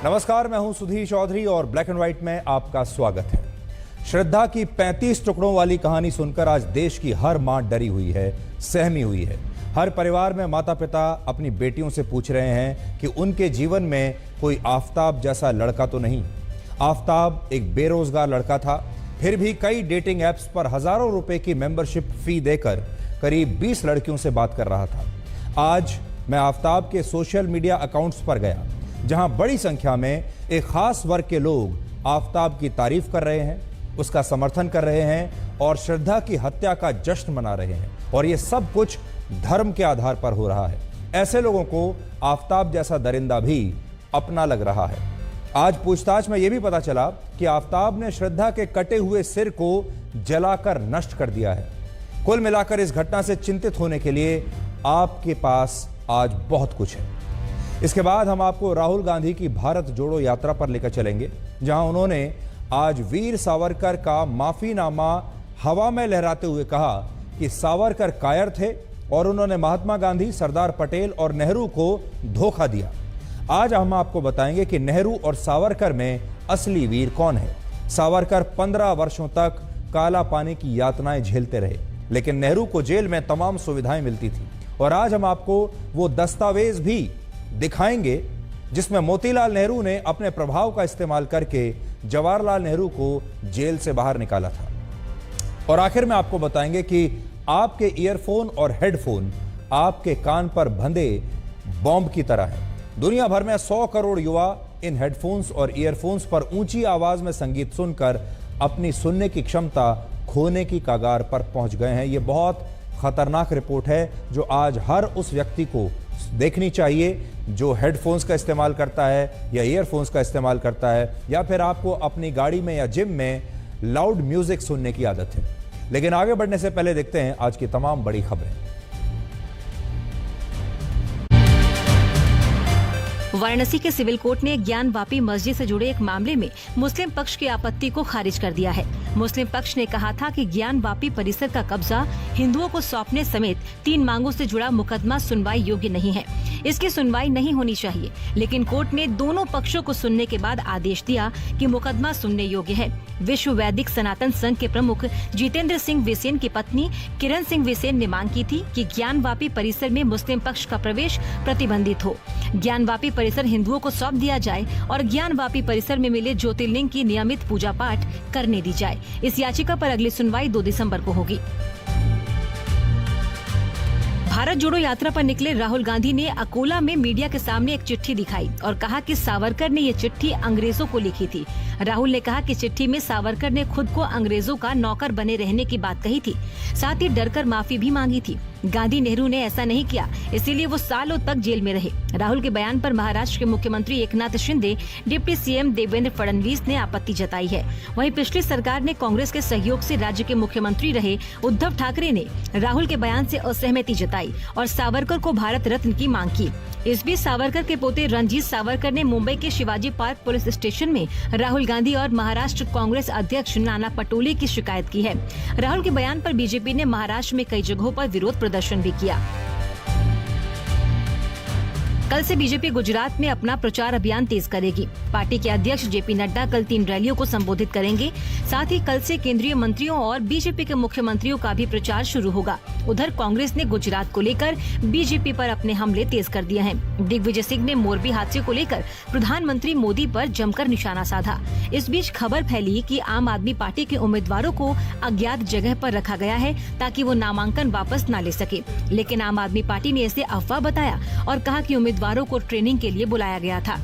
नमस्कार, मैं हूं सुधीर चौधरी और ब्लैक एंड व्हाइट में आपका स्वागत है। श्रद्धा की 35 टुकड़ों वाली कहानी सुनकर आज देश की हर मां डरी हुई है, सहमी हुई है। हर परिवार में माता पिता अपनी बेटियों से पूछ रहे हैं कि उनके जीवन में कोई आफताब जैसा लड़का तो नहीं। आफताब एक बेरोजगार लड़का था, फिर भी कई डेटिंग एप्स पर हजारों रुपए की मेंबरशिप फी देकर करीब 20 लड़कियों से बात कर रहा था। आज मैं आफताब के सोशल मीडिया अकाउंट्स पर गया, जहां बड़ी संख्या में एक खास वर्ग के लोग आफताब की तारीफ कर रहे हैं, उसका समर्थन कर रहे हैं और श्रद्धा की हत्या का जश्न मना रहे हैं। और ये सब कुछ धर्म के आधार पर हो रहा है। ऐसे लोगों को आफताब जैसा दरिंदा भी अपना लग रहा है। आज पूछताछ में यह भी पता चला कि आफताब ने श्रद्धा के कटे हुए सिर को जलाकर नष्ट कर दिया है। कुल मिलाकर इस घटना से चिंतित होने के लिए आपके पास आज बहुत कुछ है। इसके बाद हम आपको राहुल गांधी की भारत जोड़ो यात्रा पर लेकर चलेंगे, जहां उन्होंने आज वीर सावरकर का माफीनामा हवा में लहराते हुए कहा कि सावरकर कायर थे और उन्होंने महात्मा गांधी, सरदार पटेल और नेहरू को धोखा दिया। आज हम आपको बताएंगे कि नेहरू और सावरकर में असली वीर कौन है। सावरकर 15 वर्षों तक काला पानी की यातनाएं झेलते रहे, लेकिन नेहरू को जेल में तमाम सुविधाएं मिलती थी। और आज हम आपको वो दस्तावेज भी दिखाएंगे जिसमें मोतीलाल नेहरू ने अपने प्रभाव का इस्तेमाल करके जवाहरलाल नेहरू को जेल से बाहर निकाला था। और आखिर में आपको बताएंगे कि आपके ईयरफोन और हेडफोन आपके कान पर बंधे बॉम्ब की तरह है। दुनिया भर में 100 करोड़ युवा इन हेडफोन्स और ईयरफोन्स पर ऊंची आवाज में संगीत सुनकर अपनी सुनने की क्षमता खोने की कगार पर पहुंच गए हैं। यह बहुत खतरनाक रिपोर्ट है जो आज हर उस व्यक्ति को देखनी चाहिए जो हेडफोन्स का इस्तेमाल करता है या ईयरफोन्स का इस्तेमाल करता है, या फिर आपको अपनी गाड़ी में या जिम में लाउड म्यूजिक सुनने की आदत है। लेकिन आगे बढ़ने से पहले देखते हैं आज की तमाम बड़ी खबरें। वाराणसी के सिविल कोर्ट ने ज्ञानवापी मस्जिद से जुड़े एक मामले में मुस्लिम पक्ष की आपत्ति को खारिज कर दिया है। मुस्लिम पक्ष ने कहा था कि ज्ञानवापी परिसर का कब्जा हिंदुओं को सौंपने समेत 3 मांगों से जुड़ा मुकदमा सुनवाई योग्य नहीं है, इसकी सुनवाई नहीं होनी चाहिए। लेकिन कोर्ट ने दोनों पक्षों को सुनने के बाद आदेश दिया कि मुकदमा सुनने योग्य है। विश्व वैदिक सनातन संघ के प्रमुख जितेंद्र सिंह विसेन की पत्नी किरण सिंह विसेन ने मांग की थी कि ज्ञानवापी परिसर में मुस्लिम पक्ष का प्रवेश प्रतिबंधित हो। ज्ञानवापी परिसर हिंदुओं को सौंप दिया जाए और ज्ञानवापी परिसर में मिले ज्योतिर्लिंग की नियमित पूजा पाठ करने दी जाए। इस याचिका पर अगली सुनवाई 2 दिसंबर को होगी। भारत जोड़ो यात्रा पर निकले राहुल गांधी ने अकोला में मीडिया के सामने एक चिट्ठी दिखाई और कहा कि सावरकर ने ये चिट्ठी अंग्रेजों को लिखी थी। राहुल ने कहा कि चिट्ठी में सावरकर ने खुद को अंग्रेजों का नौकर बने रहने की बात कही थी, साथ ही डरकर माफी भी मांगी थी। गांधी नेहरू ने ऐसा नहीं किया, इसीलिए वो सालों तक जेल में रहे। राहुल के बयान पर महाराष्ट्र के मुख्यमंत्री एकनाथ शिंदे, डिप्टी सीएम देवेंद्र फडणवीस ने आपत्ति जताई है। वहीं पिछली सरकार ने कांग्रेस के सहयोग से राज्य के मुख्यमंत्री रहे उद्धव ठाकरे ने राहुल के बयान से असहमति जताई और सावरकर को भारत रत्न की मांग की। इस बीच सावरकर के पोते रणजीत सावरकर ने मुंबई के शिवाजी पार्क पुलिस स्टेशन में राहुल गांधी और महाराष्ट्र कांग्रेस अध्यक्ष नाना पटोले की शिकायत की है। राहुल के बयान पर बीजेपी ने महाराष्ट्र में कई जगहों पर विरोध प्रदर्शन भी किया। कल से बीजेपी गुजरात में अपना प्रचार अभियान तेज करेगी। पार्टी के अध्यक्ष जेपी नड्डा कल 3 रैलियों को संबोधित करेंगे। साथ ही कल से केंद्रीय मंत्रियों और बीजेपी के मुख्यमंत्रियों का भी प्रचार शुरू होगा। उधर कांग्रेस ने गुजरात को लेकर बीजेपी पर अपने हमले तेज कर दिए हैं। दिग्विजय सिंह ने मोरबी हादसे को लेकर प्रधानमंत्री मोदी पर जमकर निशाना साधा। इस बीच खबर फैली कि आम आदमी पार्टी के उम्मीदवारों को अज्ञात जगह पर रखा गया है ताकि वो नामांकन वापस न ले सके। लेकिन आम आदमी पार्टी ने इसे अफवाह बताया और कहा कि उम्मीदवारों को ट्रेनिंग के लिए बुलाया गया था।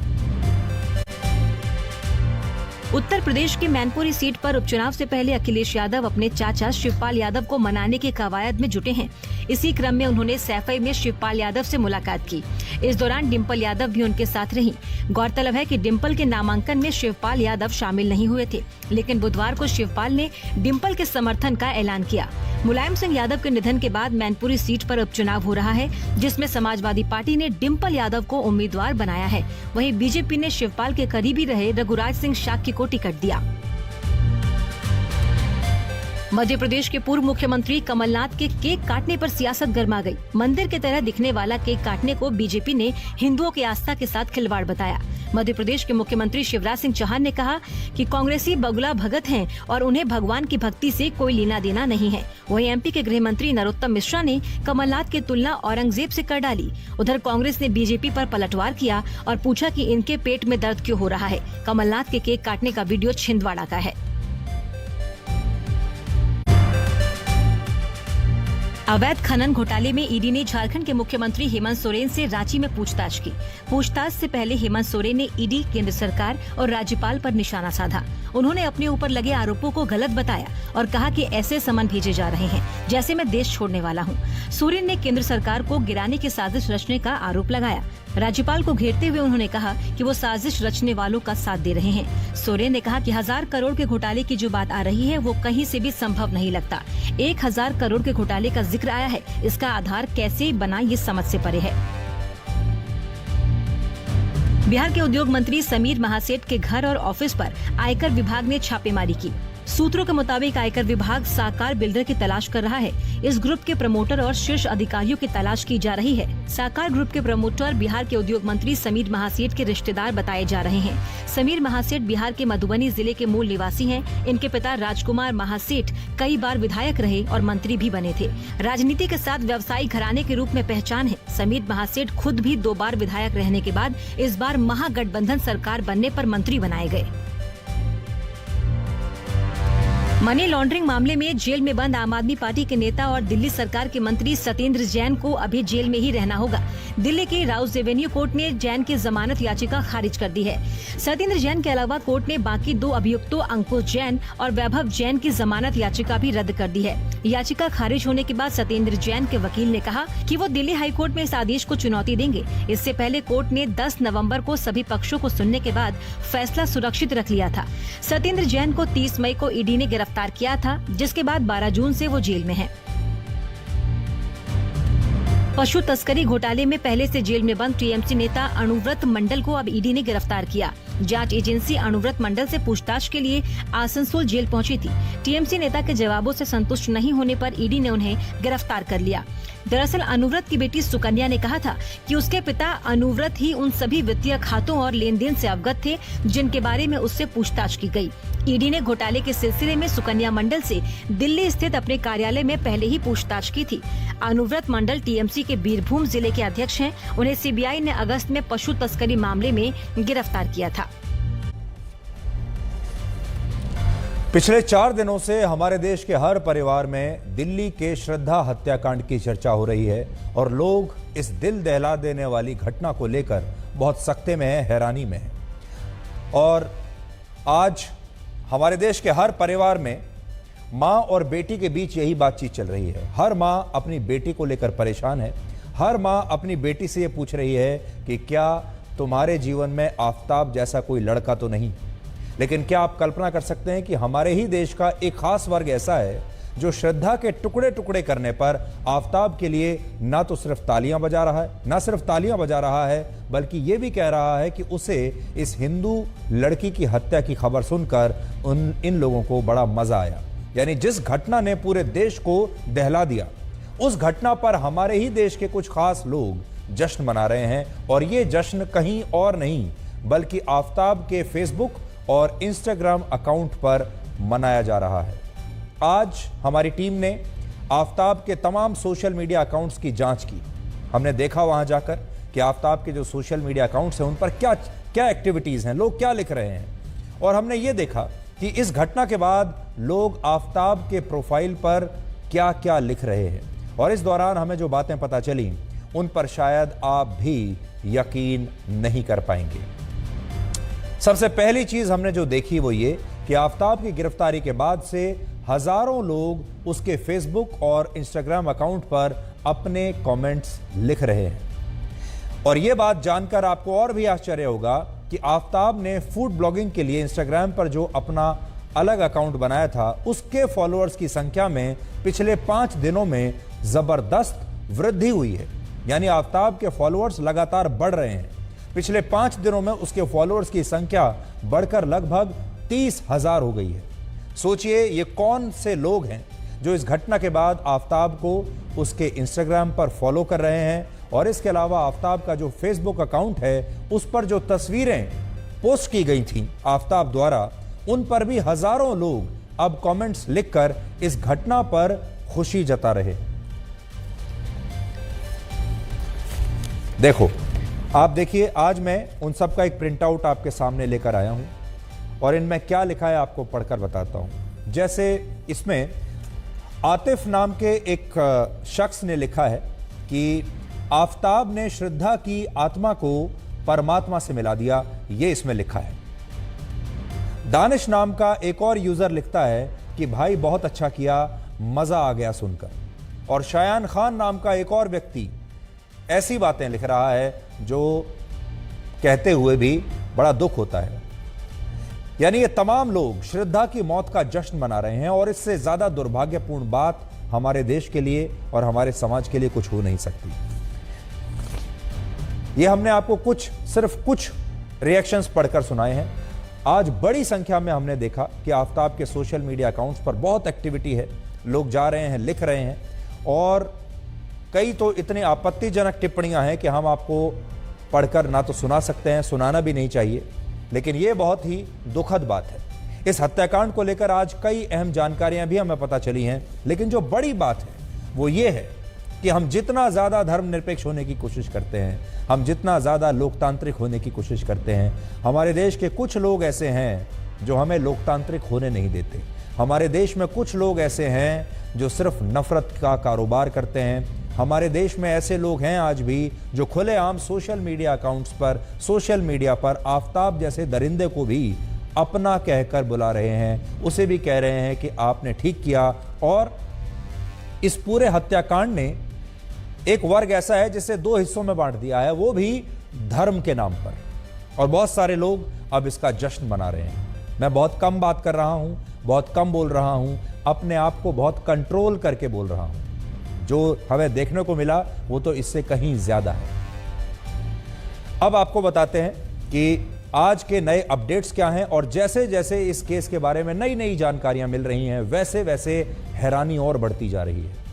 उत्तर प्रदेश की मैनपुरी सीट पर उपचुनाव से पहले अखिलेश यादव अपने चाचा शिवपाल यादव को मनाने की कवायद में जुटे हैं। इसी क्रम में उन्होंने सैफई में शिवपाल यादव से मुलाकात की। इस दौरान डिम्पल यादव भी उनके साथ रहीं। गौरतलब है कि डिम्पल के नामांकन में शिवपाल यादव शामिल नहीं हुए थे, लेकिन बुधवार को शिवपाल ने डिम्पल के समर्थन का ऐलान किया। मुलायम सिंह यादव के निधन के बाद मैनपुरी सीट पर उपचुनाव हो रहा है, जिसमें समाजवादी पार्टी ने डिम्पल यादव को उम्मीदवार बनाया है। वहीं बीजेपी ने शिवपाल के करीबी रहे रघुराज सिंह शाक्य को टिकट दिया। मध्य प्रदेश के पूर्व मुख्यमंत्री कमलनाथ के केक काटने पर सियासत गर्मा गई। मंदिर की तरह दिखने वाला केक काटने को बीजेपी ने हिंदुओं की आस्था के साथ खिलवाड़ बताया। मध्य प्रदेश के मुख्यमंत्री शिवराज सिंह चौहान ने कहा कि कांग्रेसी बगुला भगत हैं और उन्हें भगवान की भक्ति से कोई लेना देना नहीं है। वहीं एमपी के गृह मंत्री नरोत्तम मिश्रा ने कमलनाथ की तुलना औरंगजेब से कर डाली। उधर कांग्रेस ने बीजेपी पर पलटवार किया और पूछा कि इनके पेट में दर्द क्यों हो रहा है। कमलनाथ के केक काटने का वीडियो छिंदवाड़ा का है। अवैध खनन घोटाले में ईडी ने झारखंड के मुख्यमंत्री हेमंत सोरेन से रांची में पूछताछ की। पूछताछ से पहले हेमंत सोरेन ने ईडी, केंद्र सरकार और राज्यपाल पर निशाना साधा। उन्होंने अपने ऊपर लगे आरोपों को गलत बताया और कहा कि ऐसे समन भेजे जा रहे हैं जैसे मैं देश छोड़ने वाला हूं। सोरेन ने केंद्र सरकार को गिराने की साजिश रचने का आरोप लगाया। राज्यपाल को घेरते हुए उन्होंने कहा कि वो साजिश रचने वालों का साथ दे रहे हैं। सोरेन ने कहा कि 1000 करोड़ के घोटाले की जो बात आ रही है वो कहीं से भी संभव नहीं लगता। 1000 करोड़ के घोटाले का जिक्र आया है, इसका आधार कैसे बना ये समझ से परे है। बिहार के उद्योग मंत्री समीर महासेठ के घर और ऑफिस पर आयकर विभाग ने छापेमारी की। सूत्रों के मुताबिक आयकर विभाग साकार बिल्डर की तलाश कर रहा है। इस ग्रुप के प्रमोटर और शीर्ष अधिकारियों की तलाश की जा रही है। साकार ग्रुप के प्रमोटर बिहार के उद्योग मंत्री समीर महासेठ के रिश्तेदार बताए जा रहे हैं। समीर महासेठ बिहार के मधुबनी जिले के मूल निवासी हैं। इनके पिता राजकुमार महासेठ कई बार विधायक रहे और मंत्री भी बने थे। राजनीति के साथ व्यवसायी घराने के रूप में पहचान है। समीर महासेठ खुद भी 2 बार विधायक रहने के बाद इस बार महागठबंधन सरकार बनने पर मंत्री बनाए गए। मनी लॉन्ड्रिंग मामले में जेल में बंद आम आदमी पार्टी के नेता और दिल्ली सरकार के मंत्री सत्येंद्र जैन को अभी जेल में ही रहना होगा। दिल्ली के राउस एवेन्यू कोर्ट ने जैन की जमानत याचिका खारिज कर दी है। सत्येंद्र जैन के अलावा कोर्ट ने बाकी 2 अभियुक्तों अंकुश जैन और वैभव जैन की जमानत याचिका भी रद्द कर दी है। याचिका खारिज होने के बाद सत्येंद्र जैन के वकील ने कहा कि वो दिल्ली हाईकोर्ट में इस आदेश को चुनौती देंगे। इससे पहले कोर्ट ने 10 नवम्बर को सभी पक्षों को सुनने के बाद फैसला सुरक्षित रख लिया था। सत्येंद्र जैन को 30 मई को ईडी ने गिरफ्तार किया था, जिसके बाद 12 जून से वो जेल में है। पशु तस्करी घोटाले में पहले से जेल में बंद टीएमसी नेता अनुव्रत मंडल को अब ईडी ने गिरफ्तार किया। जांच एजेंसी अनुव्रत मंडल से पूछताछ के लिए आसनसोल जेल पहुंची थी। टीएमसी नेता के जवाबों से संतुष्ट नहीं होने पर ईडी ने उन्हें गिरफ्तार कर लिया। दरअसल अनुव्रत की बेटी सुकन्या ने कहा था कि उसके पिता अनुव्रत ही उन सभी वित्तीय खातों और लेन देन से अवगत थे जिनके बारे में उससे पूछताछ की गई। ईडी ने घोटाले के सिलसिले में सुकन्या मंडल से दिल्ली स्थित अपने कार्यालय में पहले ही पूछताछ की थी। अनुव्रत मंडल टीएमसी के बीरभूम जिले के अध्यक्ष हैं। उन्हें सीबीआई ने अगस्त में पशु तस्करी मामले में गिरफ्तार किया था। पिछले 4 दिनों से हमारे देश के हर परिवार में दिल्ली के श्रद्धा हत्याकांड की चर्चा हो रही है और लोग इस दिल दहला देने वाली घटना को लेकर बहुत सख्ते में है, हैरानी में है। और आज हमारे देश के हर परिवार में माँ और बेटी के बीच यही बातचीत चल रही है। हर माँ अपनी बेटी को लेकर परेशान है। हर माँ अपनी बेटी से ये पूछ रही है कि क्या तुम्हारे जीवन में आफताब जैसा कोई लड़का तो नहीं। लेकिन क्या आप कल्पना कर सकते हैं कि हमारे ही देश का एक खास वर्ग ऐसा है जो श्रद्धा के टुकड़े टुकड़े करने पर आफताब के लिए ना तो सिर्फ तालियां बजा रहा है, ना सिर्फ तालियां बजा रहा है, बल्कि ये भी कह रहा है कि उसे इस हिंदू लड़की की हत्या की खबर सुनकर इन लोगों को बड़ा मजा आया। यानी जिस घटना ने पूरे देश को दहला दिया, उस घटना पर हमारे ही देश के कुछ खास लोग जश्न मना रहे हैं। और ये जश्न कहीं और नहीं बल्कि आफताब के फेसबुक और इंस्टाग्राम अकाउंट पर मनाया जा रहा है। आज हमारी टीम ने आफताब के तमाम सोशल मीडिया अकाउंट्स की जांच की। हमने देखा वहां जाकर कि आफताब के जो सोशल मीडिया अकाउंट्स हैं उन पर क्या क्या एक्टिविटीज़ हैं, लोग क्या लिख रहे हैं। और हमने ये देखा कि इस घटना के बाद लोग आफताब के प्रोफाइल पर क्या क्या लिख रहे हैं। और इस दौरान हमें जो बातें पता चली उन पर शायद आप भी यकीन नहीं कर पाएंगे। सबसे पहली चीज हमने जो देखी वो ये कि आफताब की गिरफ्तारी के बाद से हजारों लोग उसके फेसबुक और इंस्टाग्राम अकाउंट पर अपने कमेंट्स लिख रहे हैं। और यह बात जानकर आपको और भी आश्चर्य होगा कि आफताब ने फूड ब्लॉगिंग के लिए इंस्टाग्राम पर जो अपना अलग अकाउंट बनाया था उसके फॉलोअर्स की संख्या में पिछले 5 दिनों में जबरदस्त वृद्धि हुई है। यानी आफताब के फॉलोअर्स लगातार बढ़ रहे हैं। पिछले 5 दिनों में उसके फॉलोअर्स की संख्या बढ़कर लगभग 30,000 हो गई है। सोचिए ये कौन से लोग हैं जो इस घटना के बाद आफताब को उसके इंस्टाग्राम पर फॉलो कर रहे हैं। और इसके अलावा आफताब का जो फेसबुक अकाउंट है उस पर जो तस्वीरें पोस्ट की गई थी आफताब द्वारा, उन पर भी हजारों लोग अब कमेंट्स लिखकर इस घटना पर खुशी जता रहे। देखो, आप देखिए, आज मैं उन सब का एक प्रिंट आउट आपके सामने लेकर आया हूं और इनमें क्या लिखा है आपको पढ़कर बताता हूं। जैसे इसमें आतिफ नाम के एक शख्स ने लिखा है कि आफताब ने श्रद्धा की आत्मा को परमात्मा से मिला दिया, ये इसमें लिखा है। दानिश नाम का एक और यूजर लिखता है कि भाई बहुत अच्छा किया, मजा आ गया सुनकर। और शायान खान नाम का एक और व्यक्ति ऐसी बातें लिख रहा है जो कहते हुए भी बड़ा दुख होता है। यानी ये तमाम लोग श्रद्धा की मौत का जश्न मना रहे हैं और इससे ज्यादा दुर्भाग्यपूर्ण बात हमारे देश के लिए और हमारे समाज के लिए कुछ हो नहीं सकती। ये हमने आपको सिर्फ कुछ रिएक्शंस पढ़कर सुनाए हैं। आज बड़ी संख्या में हमने देखा कि आफताब के सोशल मीडिया अकाउंट्स पर बहुत एक्टिविटी है, लोग जा रहे हैं, लिख रहे हैं और कई तो इतनी आपत्तिजनक टिप्पणियां हैं कि हम आपको पढ़कर ना तो सुना सकते हैं, सुनाना भी नहीं चाहिए, लेकिन यह बहुत ही दुखद बात है। इस हत्याकांड को लेकर आज कई अहम जानकारियां भी हमें पता चली हैं, लेकिन जो बड़ी बात है वो ये है कि हम जितना ज़्यादा धर्मनिरपेक्ष होने की कोशिश करते हैं, हम जितना ज़्यादा लोकतांत्रिक होने की कोशिश करते हैं, हमारे देश के कुछ लोग ऐसे हैं जो हमें लोकतांत्रिक होने नहीं देते। हमारे देश में कुछ लोग ऐसे हैं जो सिर्फ नफरत का कारोबार करते हैं। हमारे देश में ऐसे लोग हैं आज भी जो खुलेआम सोशल मीडिया अकाउंट्स पर, सोशल मीडिया पर आफताब जैसे दरिंदे को भी अपना कहकर बुला रहे हैं, उसे भी कह रहे हैं कि आपने ठीक किया। और इस पूरे हत्याकांड ने एक वर्ग ऐसा है जिसे दो हिस्सों में बांट दिया है, वो भी धर्म के नाम पर, और बहुत सारे लोग अब इसका जश्न मना रहे हैं। मैं बहुत कम बात कर रहा हूं, बहुत कम बोल रहा हूं, अपने आप को बहुत कंट्रोल करके बोल रहा हूं। जो हमें देखने को मिला वो तो इससे कहीं ज्यादा है। अब आपको बताते हैं कि आज के नए अपडेट्स क्या हैं, और जैसे जैसे इस केस के बारे में नई नई जानकारियां मिल रही हैं, वैसे वैसे हैरानी और बढ़ती जा रही है।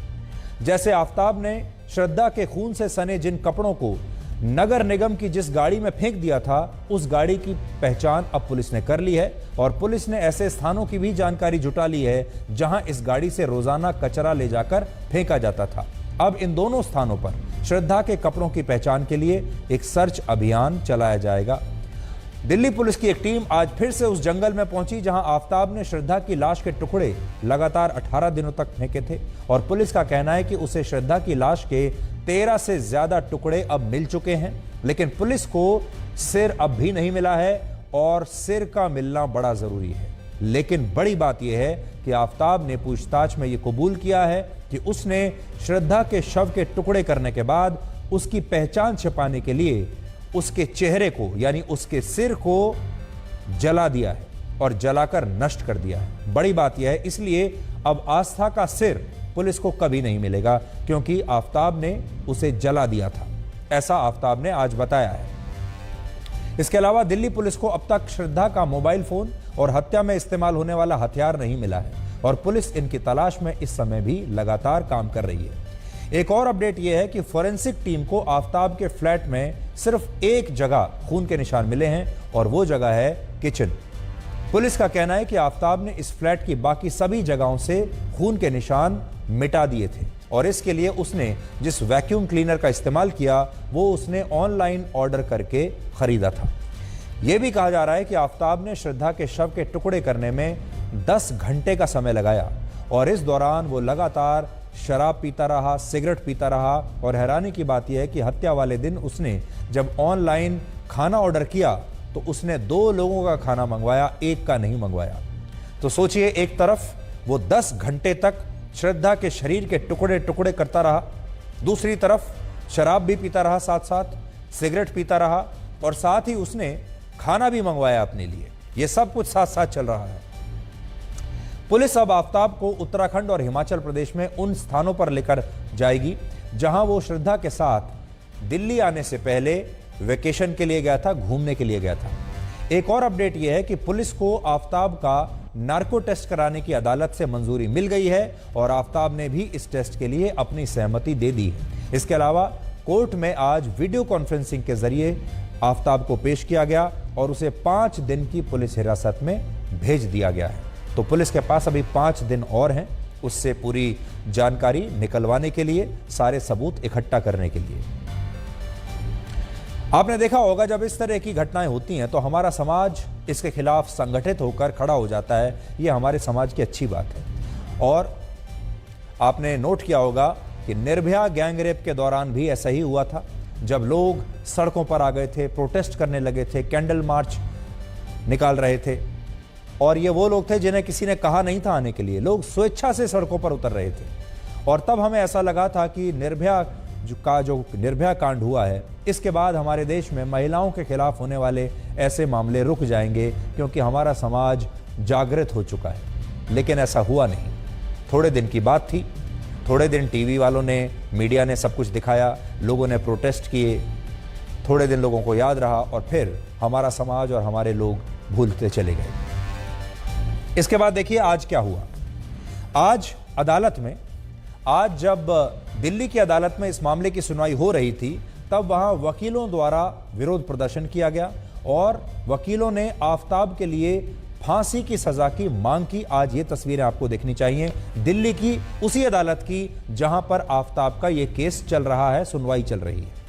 जैसे आफताब ने श्रद्धा के खून से सने जिन कपड़ों को नगर निगम की जिस गाड़ी में फेंक दिया था, उस गाड़ी की पहचान अब पुलिस ने कर ली है, और पुलिस ने ऐसे स्थानों की भी जानकारी जुटा ली है जहां इस गाड़ी से रोजाना कचरा ले जाकर फेंका जाता था। अब इन दोनों स्थानों पर श्रद्धा के कपड़ों की पहचान के लिए एक सर्च अभियान चलाया जाएगा। दिल्ली पुलिस की एक टीम आज फिर से उस जंगल में पहुंची जहां आफताब ने श्रद्धा की लाश के टुकड़े लगातार 18 दिनों तक फेंके थे, और पुलिस का कहना है कि उसे श्रद्धा की लाश के 13 से ज्यादा टुकड़े अब मिल चुके हैं, लेकिन पुलिस को सिर अब भी नहीं मिला है, और सिर का मिलना बड़ा जरूरी है। लेकिन बड़ी बात यह है कि आफताब ने पूछताछ में यह कबूल किया है कि उसने श्रद्धा के शव के टुकड़े करने के बाद उसकी पहचान छिपाने के लिए उसके चेहरे को, यानी उसके सिर को जला दिया है और जलाकर नष्ट कर दिया है। बड़ी बात यह है, इसलिए अब आस्था का सिर पुलिस को कभी नहीं मिलेगा, क्योंकि आफताब ने उसे जला दिया था, ऐसा आफताब ने आज बताया है। इसके अलावा दिल्ली पुलिस को अब तक श्रद्धा का मोबाइल फोन और हत्या में इस्तेमाल होने वाला हथियार नहीं मिला है, और पुलिस इनकी तलाश में इस समय भी लगातार काम कर रही है। एक और अपडेट यह है कि फोरेंसिक टीम को आफताब के फ्लैट में सिर्फ एक जगह खून के निशान मिले हैं, और वो जगह है किचन। पुलिस का कहना है कि आफताब ने इस फ्लैट की बाकी सभी जगहों से खून के निशान मिटा दिए थे, और इसके लिए उसने जिस वैक्यूम क्लीनर का इस्तेमाल किया वो उसने ऑनलाइन ऑर्डर करके खरीदा था। यह भी कहा जा रहा है कि आफताब ने श्रद्धा के शव के टुकड़े करने में 10 घंटे का समय लगाया, और इस दौरान वो लगातार शराब पीता रहा, सिगरेट पीता रहा, और हैरानी की बात यह है कि हत्या वाले दिन उसने जब ऑनलाइन खाना ऑर्डर किया तो उसने 2 लोगों का खाना मंगवाया, एक का नहीं मंगवाया। तो सोचिए, एक तरफ वो 10 घंटे तक श्रद्धा के शरीर के टुकड़े टुकड़े करता रहा, दूसरी तरफ शराब भी पीता रहा, साथ साथ सिगरेट पीता रहा, और साथ ही उसने खाना भी मंगवाया अपने लिए। यह सब कुछ साथ साथ चल रहा है। पुलिस अब आफताब को उत्तराखंड और हिमाचल प्रदेश में उन स्थानों पर लेकर जाएगी जहां वो श्रद्धा के साथ दिल्ली आने से पहले वेकेशन के लिए गया था, घूमने के लिए गया था। एक और अपडेट यह है कि पुलिस को आफताब का नार्को टेस्ट कराने की अदालत से मंजूरी मिल गई है, और आफताब ने भी इस टेस्ट के लिए अपनी सहमति दे दी है। इसके अलावा कोर्ट में आज वीडियो कॉन्फ्रेंसिंग के जरिए आफताब को पेश किया गया और उसे 5 दिन की पुलिस हिरासत में भेज दिया गया है। तो पुलिस के पास अभी 5 दिन और हैं उससे पूरी जानकारी निकलवाने के लिए, सारे सबूत इकट्ठा करने के लिए। आपने देखा होगा जब इस तरह की घटनाएं होती हैं तो हमारा समाज इसके खिलाफ संगठित होकर खड़ा हो जाता है। यह हमारे समाज की अच्छी बात है। और आपने नोट किया होगा कि निर्भया गैंगरेप के दौरान भी ऐसा ही हुआ था, जब लोग सड़कों पर आ गए थे, प्रोटेस्ट करने लगे थे, कैंडल मार्च निकाल रहे थे। और ये वो लोग थे जिन्हें किसी ने कहा नहीं था आने के लिए, लोग स्वेच्छा से सड़कों पर उतर रहे थे। और तब हमें ऐसा लगा था कि जो निर्भया कांड हुआ है, इसके बाद हमारे देश में महिलाओं के खिलाफ होने वाले ऐसे मामले रुक जाएंगे, क्योंकि हमारा समाज जागृत हो चुका है। लेकिन ऐसा हुआ नहीं। थोड़े दिन की बात थी, थोड़े दिन टीवी वालों ने, मीडिया ने सब कुछ दिखाया, लोगों ने प्रोटेस्ट किए, थोड़े दिन लोगों को याद रहा और फिर हमारा समाज और हमारे लोग भूलते चले गए। इसके बाद देखिए आज क्या हुआ। आज अदालत में, आज जब दिल्ली की अदालत में इस मामले की सुनवाई हो रही थी, तब वहां वकीलों द्वारा विरोध प्रदर्शन किया गया और वकीलों ने आफताब के लिए फांसी की सजा की मांग की। आज ये तस्वीरें आपको देखनी चाहिए दिल्ली की, उसी अदालत की जहां पर आफताब का ये केस चल रहा है, सुनवाई चल रही है।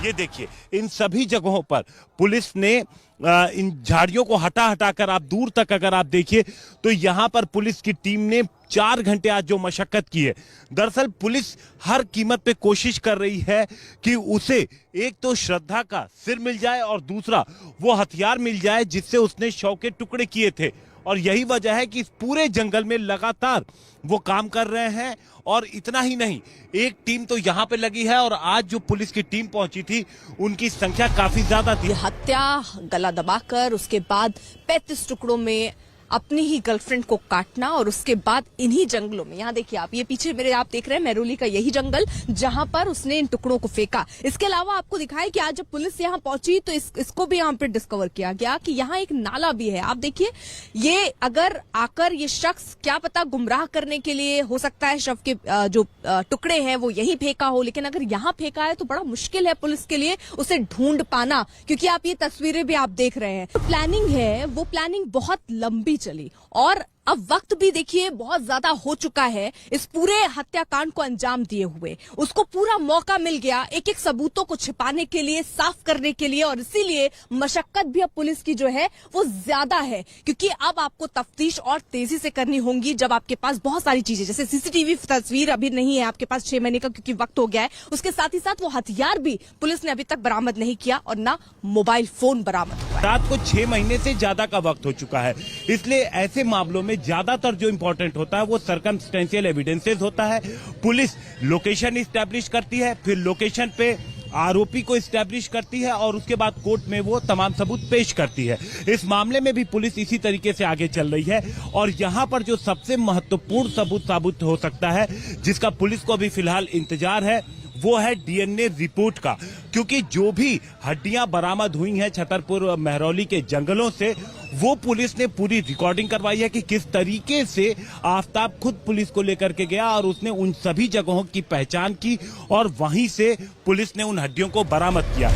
ये देखिए, इन सभी जगहों पर पुलिस ने इन झाड़ियों को हटा हटाकर, आप दूर तक अगर आप देखिए तो यहां पर पुलिस की टीम ने 4 घंटे आज जो मशक्कत की है। दरअसल पुलिस हर कीमत पे कोशिश कर रही है कि उसे एक तो श्रद्धा का सिर मिल जाए और दूसरा वो हथियार मिल जाए जिससे उसने शव के टुकड़े किए थे। और यही वजह है कि इस पूरे जंगल में लगातार वो काम कर रहे हैं। और इतना ही नहीं, एक टीम तो यहाँ पे लगी है और आज जो पुलिस की टीम पहुंची थी उनकी संख्या काफी ज्यादा थी। हत्या, गला दबाकर उसके बाद 35 टुकड़ों में अपनी ही गर्लफ्रेंड को काटना और उसके बाद इन्हीं जंगलों में, यहाँ देखिए आप, ये पीछे मेरे आप देख रहे हैं मेहरौली का यही जंगल जहां पर उसने इन टुकड़ों को फेंका। इसके अलावा आपको दिखाया कि आज जब पुलिस यहाँ पहुंची तो इसको भी यहाँ पे डिस्कवर किया गया कि यहाँ एक नाला भी है। आप देखिए, ये अगर आकर ये शख्स क्या पता गुमराह करने के लिए, हो सकता है शव के जो टुकड़े हैं वो यही फेंका हो, लेकिन अगर यहाँ फेंका है तो बड़ा मुश्किल है पुलिस के लिए उसे ढूंढ पाना, क्योंकि आप ये तस्वीरें भी आप देख रहे हैं। तो प्लानिंग है, वो प्लानिंग बहुत लंबी चली और अब वक्त भी देखिए बहुत ज्यादा हो चुका है इस पूरे हत्याकांड को अंजाम दिए हुए। उसको पूरा मौका मिल गया एक एक सबूतों को छिपाने के लिए, साफ करने के लिए, और इसीलिए मशक्कत भी अब पुलिस की जो है वो ज्यादा है, क्योंकि अब आपको तफ्तीश और तेजी से करनी होगी जब आपके पास बहुत सारी चीजें, जैसे सीसीटीवी तस्वीर अभी नहीं है आपके पास 6 महीने का, क्योंकि वक्त हो गया है। उसके साथ ही साथ वो हथियार भी पुलिस ने अभी तक बरामद नहीं किया और ना मोबाइल फोन बरामद हुआ। रात को 6 महीने से ज्यादा का वक्त हो चुका है, इसलिए ऐसे मामलों में ज्यादातर जो इंपॉर्टेंट होता है वो सर्कमस्टेंशियल एविडेंसेस होता है। पुलिस लोकेशन इस्टेब्लिश करती है, फिर लोकेशन पे आरोपी को इस्टेब्लिश करती है और उसके बाद कोर्ट में वो तमाम सबूत पेश करती है। इस मामले में भी पुलिस इसी तरीके से आगे चल रही है और यहाँ पर जो सबसे महत्वपूर्ण सबूत साबित हो सकता है, जिसका पुलिस को अभी फिलहाल इंतजार है, वो है डीएनए रिपोर्ट का, क्योंकि जो भी हड्डियां बरामद हुई हैं छतरपुर मेहरौली के जंगलों से, वो पुलिस ने पूरी रिकॉर्डिंग करवाई है कि किस तरीके से आफताब खुद पुलिस को लेकर के गया और उसने उन सभी जगहों की पहचान की और वहीं से पुलिस ने उन हड्डियों को बरामद किया।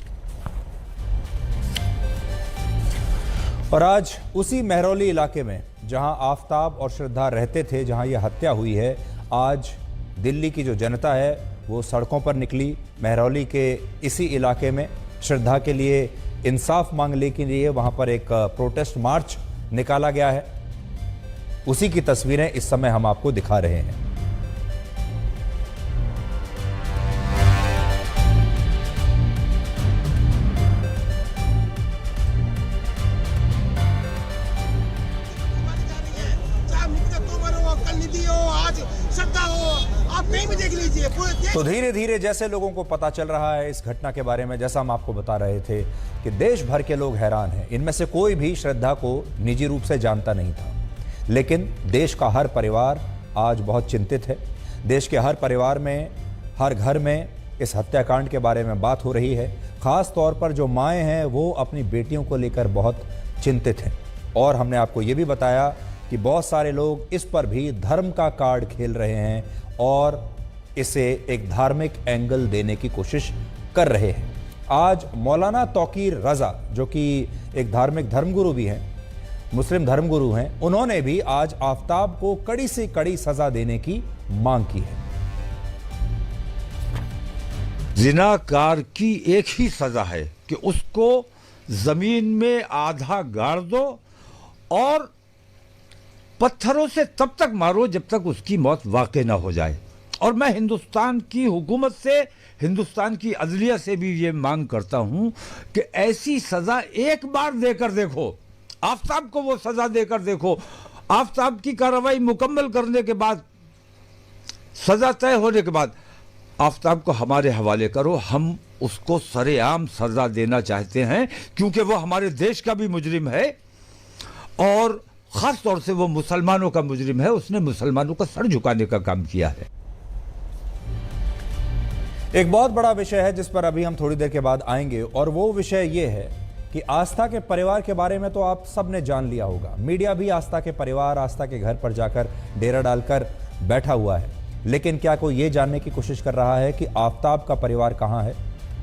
और आज उसी मेहरौली इलाके में जहां आफताब और श्रद्धा रहते थे, जहां यह हत्या हुई है, आज दिल्ली की जो जनता है वो सड़कों पर निकली। मेहरौली के इसी इलाके में श्रद्धा के लिए इंसाफ मांगने के लिए वहां पर एक प्रोटेस्ट मार्च निकाला गया है। उसी की तस्वीरें इस समय हम आपको दिखा रहे हैं। तो धीरे धीरे जैसे लोगों को पता चल रहा है इस घटना के बारे में, जैसा हम आपको बता रहे थे कि देश भर के लोग हैरान हैं। इनमें से कोई भी श्रद्धा को निजी रूप से जानता नहीं था, लेकिन देश का हर परिवार आज बहुत चिंतित है। देश के हर परिवार में, हर घर में इस हत्याकांड के बारे में बात हो रही है। खास तौर पर जो माएँ हैं वो अपनी बेटियों को लेकर बहुत चिंतित हैं। और हमने आपको ये भी बताया कि बहुत सारे लोग इस पर भी धर्म का कार्ड खेल रहे हैं और इसे एक धार्मिक एंगल देने की कोशिश कर रहे हैं। आज मौलाना तौकीर रजा, जो कि एक धार्मिक धर्मगुरु भी हैं, मुस्लिम धर्मगुरु हैं, उन्होंने भी आज आफताब को कड़ी से कड़ी सजा देने की मांग की है। जिनाकार की एक ही सजा है कि उसको जमीन में आधा गाड़ दो और पत्थरों से तब तक मारो जब तक उसकी मौत वाक़ई ना हो जाए। और मैं हिंदुस्तान की हुकूमत से, हिंदुस्तान की अदलिया से भी ये मांग करता हूं कि ऐसी सजा एक बार देकर देखो, आफताब को वो सजा देकर देखो। आफताब की कार्रवाई मुकम्मल करने के बाद, सजा तय होने के बाद आफताब को हमारे हवाले करो। हम उसको सरेआम सजा देना चाहते हैं क्योंकि वो हमारे देश का भी मुजरिम है और खास तौर से वो मुसलमानों का मुजरिम है। उसने मुसलमानों का सर झुकाने का काम किया है। एक बहुत बड़ा विषय है जिस पर अभी हम थोड़ी देर के बाद आएंगे, और वो विषय ये है कि आस्था के परिवार के बारे में तो आप सब ने जान लिया होगा। मीडिया भी आस्था के परिवार, आस्था के घर पर जाकर डेरा डालकर बैठा हुआ है, लेकिन क्या कोई ये जानने की कोशिश कर रहा है कि आफताब का परिवार कहाँ है?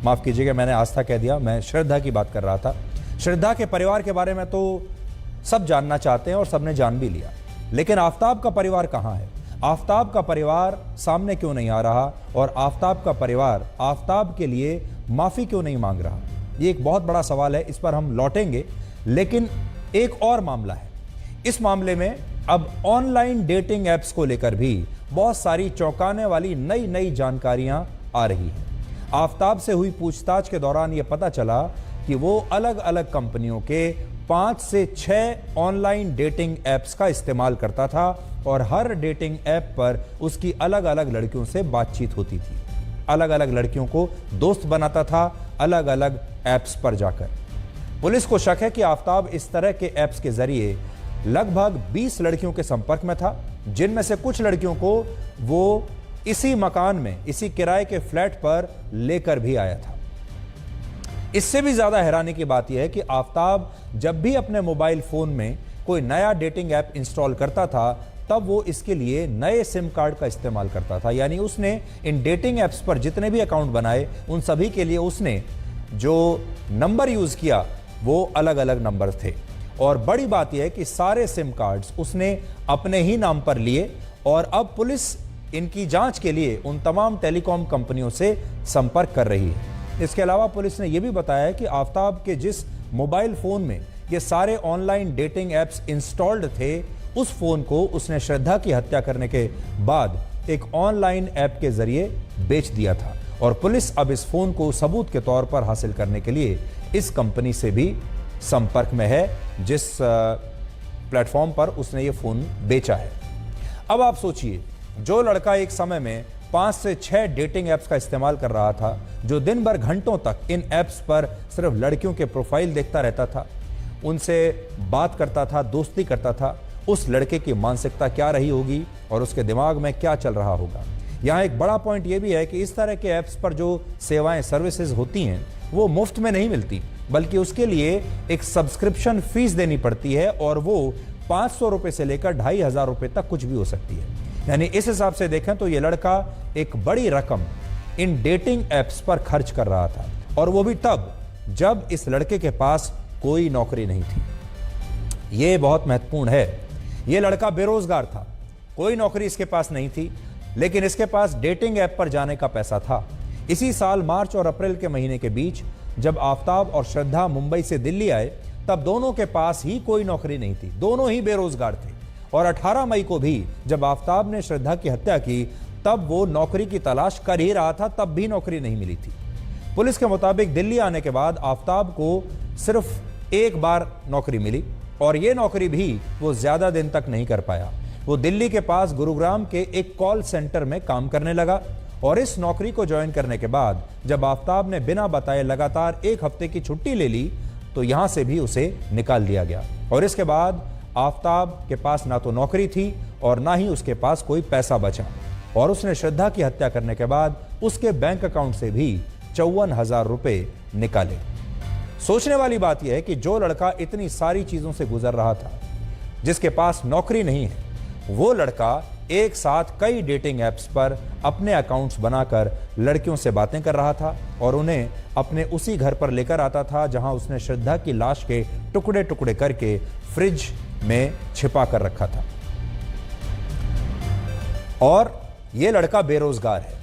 माफ़ कीजिएगा, मैंने आस्था कह दिया, मैं श्रद्धा की बात कर रहा था। श्रद्धा के परिवार के बारे में तो सब जानना चाहते हैं और सबने जान भी लिया, लेकिन आफताब का परिवार कहाँ है? आफताब का परिवार सामने क्यों नहीं आ रहा? और आफताब का परिवार आफताब के लिए माफ़ी क्यों नहीं मांग रहा? ये एक बहुत बड़ा सवाल है, इस पर हम लौटेंगे। लेकिन एक और मामला है। इस मामले में अब ऑनलाइन डेटिंग ऐप्स को लेकर भी बहुत सारी चौंकाने वाली नई नई जानकारियां आ रही हैं। आफताब से हुई पूछताछ के दौरान यह पता चला कि वो अलग अलग कंपनियों के 5 से 6 ऑनलाइन डेटिंग ऐप्स का इस्तेमाल करता था और हर डेटिंग ऐप पर उसकी अलग अलग लड़कियों से बातचीत होती थी। अलग अलग लड़कियों को दोस्त बनाता था अलग अलग ऐप्स पर जाकर। पुलिस को शक है कि आफताब इस तरह के ऐप्स के जरिए लगभग 20 लड़कियों के संपर्क में था, जिनमें से कुछ लड़कियों को वो इसी मकान में, इसी किराए के फ्लैट पर लेकर भी आया था। इससे भी ज्यादा हैरानी की बात यह है कि आफताब जब भी अपने मोबाइल फोन में कोई नया डेटिंग ऐप इंस्टॉल करता था, तब वो इसके लिए नए सिम कार्ड का इस्तेमाल करता था। यानी उसने इन डेटिंग ऐप्स पर जितने भी अकाउंट बनाए, उन सभी के लिए उसने जो नंबर यूज किया वो अलग अलग नंबर थे। और बड़ी बात यह है कि सारे सिम कार्ड्स उसने अपने ही नाम पर लिए और अब पुलिस इनकी जांच के लिए उन तमाम टेलीकॉम कंपनियों से संपर्क कर रही है। इसके अलावा पुलिस ने यह भी बताया कि आफताब के जिस मोबाइल फोन में ये सारे ऑनलाइन डेटिंग ऐप्स इंस्टॉल्ड थे, उस फोन को उसने श्रद्धा की हत्या करने के बाद एक ऑनलाइन ऐप के जरिए बेच दिया था। और पुलिस अब इस फोन को सबूत के तौर पर हासिल करने के लिए इस कंपनी से भी संपर्क में है जिस प्लेटफॉर्म पर उसने ये फोन बेचा है। अब आप सोचिए, जो लड़का एक समय में 5 से 6 डेटिंग ऐप्स का इस्तेमाल कर रहा था, जो दिन भर घंटों तक इन ऐप्स पर सिर्फ लड़कियों के प्रोफाइल देखता रहता था, उनसे बात करता था, दोस्ती करता था, उस लड़के की मानसिकता क्या रही होगी और उसके दिमाग में क्या चल रहा होगा। यहाँ एक बड़ा पॉइंट यह भी है कि इस तरह के ऐप्स पर जो सेवाएं, सर्विसेज होती हैं, वो मुफ्त में नहीं मिलती, बल्कि उसके लिए एक सब्सक्रिप्शन फीस देनी पड़ती है और वो 500 रुपए से लेकर 2500 रुपए तक कुछ भी हो सकती है। यानी इस हिसाब से देखें तो ये लड़का एक बड़ी रकम इन डेटिंग ऐप्स पर खर्च कर रहा था, और वो भी तब जब इस लड़के के पास कोई नौकरी नहीं थी। ये बहुत महत्वपूर्ण है। ये लड़का बेरोजगार था, कोई नौकरी इसके पास नहीं थी, लेकिन इसके पास डेटिंग ऐप पर जाने का पैसा था। इसी साल मार्च और अप्रैल के महीने के बीच जब आफताब और श्रद्धा मुंबई से दिल्ली आए, तब दोनों के पास ही कोई नौकरी नहीं थी, दोनों ही बेरोजगार थे। और 18 मई को भी जब आफताब ने श्रद्धा की हत्या की, तब वो नौकरी की तलाश कर ही रहा था, तब भी नौकरी नहीं मिली थी। पुलिस के मुताबिक दिल्ली आने के बाद आफताब को सिर्फ एक बार नौकरी मिली, और ये नौकरी भी वो ज्यादा दिन तक नहीं कर पाया। वो दिल्ली के पास गुरुग्राम के एक कॉल सेंटर में काम करने लगा और इस नौकरी को ज्वाइन करने के बाद जब आफताब ने बिना बताए लगातार 1 हफ्ते की छुट्टी ले ली तो यहां से भी उसे निकाल दिया गया। और इसके बाद आफताब के पास ना तो नौकरी थी और ना ही उसके पास कोई पैसा बचा और उसने श्रद्धा की हत्या करने के बाद उसके बैंक अकाउंट से भी 54,000 रुपए निकाले। सोचने वाली बात यह है कि जो लड़का इतनी सारी चीजों से गुजर रहा था, जिसके पास नौकरी नहीं है, वो लड़का एक साथ कई डेटिंग ऐप्स पर अपने अकाउंट्स बनाकर लड़कियों से बातें कर रहा था और उन्हें अपने उसी घर पर लेकर आता था जहां उसने श्रद्धा की लाश के टुकड़े टुकड़े करके फ्रिज में छिपा कर रखा था। और यह लड़का बेरोजगार है।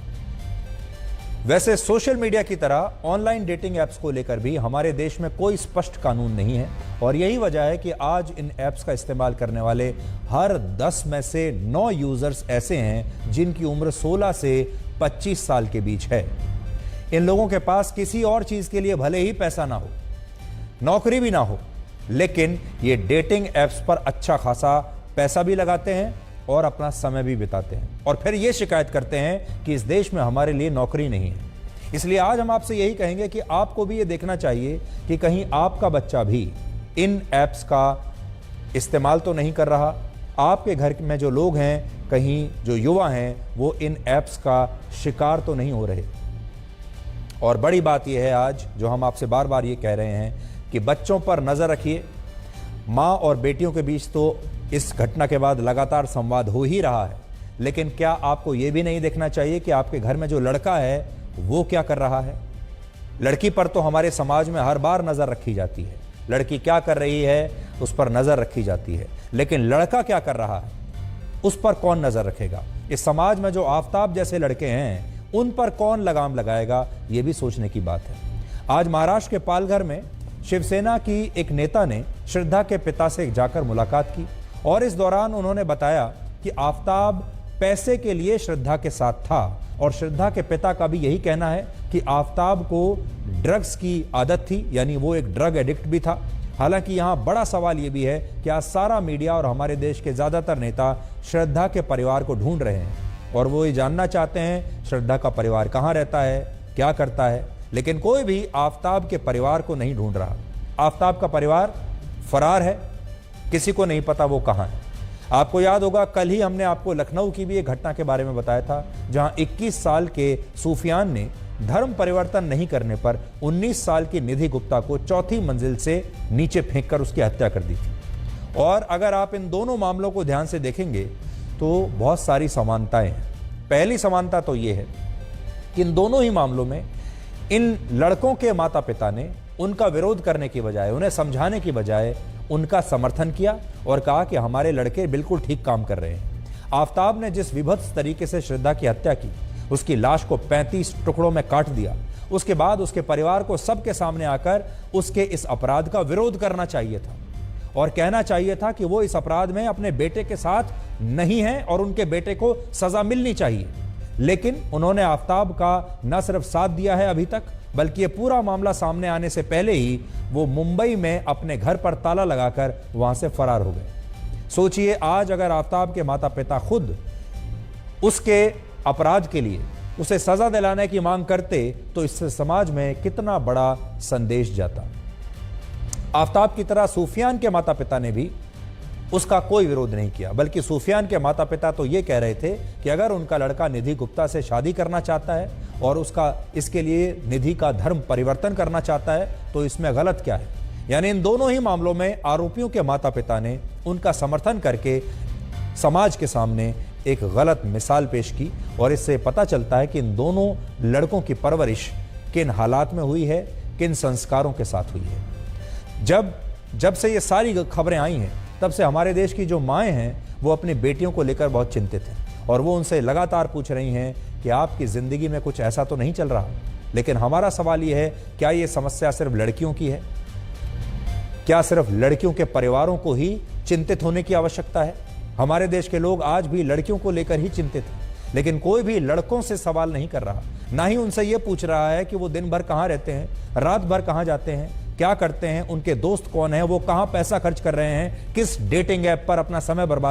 वैसे सोशल मीडिया की तरह ऑनलाइन डेटिंग ऐप्स को लेकर भी हमारे देश में कोई स्पष्ट कानून नहीं है और यही वजह है कि आज इन ऐप्स का इस्तेमाल करने वाले हर 10 में से 9 यूजर्स ऐसे हैं जिनकी उम्र 16 से 25 साल के बीच है। इन लोगों के पास किसी और चीज के लिए भले ही पैसा ना हो, नौकरी भी ना हो, लेकिन ये डेटिंग ऐप्स पर अच्छा खासा पैसा भी लगाते हैं और अपना समय भी बिताते हैं और फिर ये शिकायत करते हैं कि इस देश में हमारे लिए नौकरी नहीं है। इसलिए आज हम आपसे यही कहेंगे कि आपको भी ये देखना चाहिए कि कहीं आपका बच्चा भी इन ऐप्स का इस्तेमाल तो नहीं कर रहा, आपके घर में जो लोग हैं, कहीं जो युवा हैं, वो इन ऐप्स का शिकार तो नहीं हो रहे। और बड़ी बात यह है आज जो हम आपसे बार बार ये कह रहे हैं कि बच्चों पर नजर रखिए। माँ और बेटियों के बीच तो इस घटना के बाद लगातार संवाद हो ही रहा है, लेकिन क्या आपको यह भी नहीं देखना चाहिए कि आपके घर में जो लड़का है वो क्या कर रहा है? लड़की पर तो हमारे समाज में हर बार नजर रखी जाती है, लड़की क्या कर रही है उस पर नजर रखी जाती है, लेकिन लड़का क्या कर रहा है उस पर कौन नजर रखेगा? इस समाज में जो आफताब जैसे लड़के हैं उन पर कौन लगाम लगाएगा, ये भी सोचने की बात है। आज महाराष्ट्र के पालघर में शिवसेना की एक नेता ने श्रद्धा के पिता से जाकर मुलाकात की और इस दौरान उन्होंने बताया कि आफताब पैसे के लिए श्रद्धा के साथ था और श्रद्धा के पिता का भी यही कहना है कि आफताब को ड्रग्स की आदत थी, यानी वो एक ड्रग एडिक्ट भी था। हालांकि यहां बड़ा सवाल यह भी है कि आज सारा मीडिया और हमारे देश के ज्यादातर नेता श्रद्धा के परिवार को ढूंढ रहे हैं और वो ये जानना चाहते हैं श्रद्धा का परिवार कहां रहता है, क्या करता है, लेकिन कोई भी आफताब के परिवार को नहीं ढूंढ रहा। आफताब का परिवार फरार है, किसी को नहीं पता वो कहां है। आपको याद होगा कल ही हमने आपको लखनऊ की भी एक घटना के बारे में बताया था जहां 21 साल के सूफियान ने धर्म परिवर्तन नहीं करने पर 19 साल की निधि गुप्ता को चौथी मंजिल से नीचे फेंककर उसकी हत्या कर दी थी। और अगर आप इन दोनों मामलों को ध्यान से देखेंगे तो बहुत सारी समानताएं हैं। पहली समानता तो ये है कि इन दोनों ही मामलों में इन लड़कों के माता पिता ने उनका विरोध करने की बजाय, उन्हें समझाने की बजाय उनका समर्थन किया और कहा कि हमारे लड़के बिल्कुल ठीक काम कर रहे हैं। आफताब ने जिस विभत्स तरीके से श्रद्धा की हत्या की, उसकी लाश को 35 टुकड़ों में काट दिया, उसके बाद उसके परिवार को सबके सामने आकर उसके इस अपराध का विरोध करना चाहिए था और कहना चाहिए था कि वो इस अपराध में अपने बेटे के साथ नहीं है और उनके बेटे को सजा मिलनी चाहिए। लेकिन उन्होंने आफताब का न सिर्फ साथ दिया है अभी तक, बल्कि ये पूरा मामला सामने आने से पहले ही वो मुंबई में अपने घर पर ताला लगाकर वहां से फरार हो गए। सोचिए आज अगर आफताब के माता पिता खुद उसके अपराध के लिए उसे सजा दिलाने की मांग करते तो इससे समाज में कितना बड़ा संदेश जाता। आफताब की तरह सूफियान के माता पिता ने भी उसका कोई विरोध नहीं किया, बल्कि सूफियान के माता पिता तो ये कह रहे थे कि अगर उनका लड़का निधि गुप्ता से शादी करना चाहता है और उसका इसके लिए निधि का धर्म परिवर्तन करना चाहता है तो इसमें गलत क्या है। यानी इन दोनों ही मामलों में आरोपियों के माता पिता ने उनका समर्थन करके समाज के सामने एक गलत मिसाल पेश की और इससे पता चलता है कि इन दोनों लड़कों की परवरिश किन हालात में हुई है, किन संस्कारों के साथ हुई है। जब से ये सारी खबरें आई हैं तब से हमारे देश की जो माएँ हैं वो अपनी बेटियों को लेकर बहुत चिंतित हैं और वो उनसे लगातार पूछ रही हैं कि आपकी ज़िंदगी में कुछ ऐसा तो नहीं चल रहा। लेकिन हमारा सवाल ये है, क्या ये समस्या सिर्फ लड़कियों की है? क्या सिर्फ लड़कियों के परिवारों को ही चिंतित होने की आवश्यकता है? हमारे देश के लोग आज भी लड़कियों को लेकर ही चिंतित हैं, लेकिन कोई भी लड़कों से सवाल नहीं कर रहा, ना ही उनसे ये पूछ रहा है कि वो दिन भर कहाँ रहते हैं, रात भर कहाँ जाते हैं, क्या करते हैं, उनके दोस्त कौन हैं, वो कहाँ पैसा खर्च कर रहे हैं, किस डेटिंग ऐप पर अपना समय बर्बाद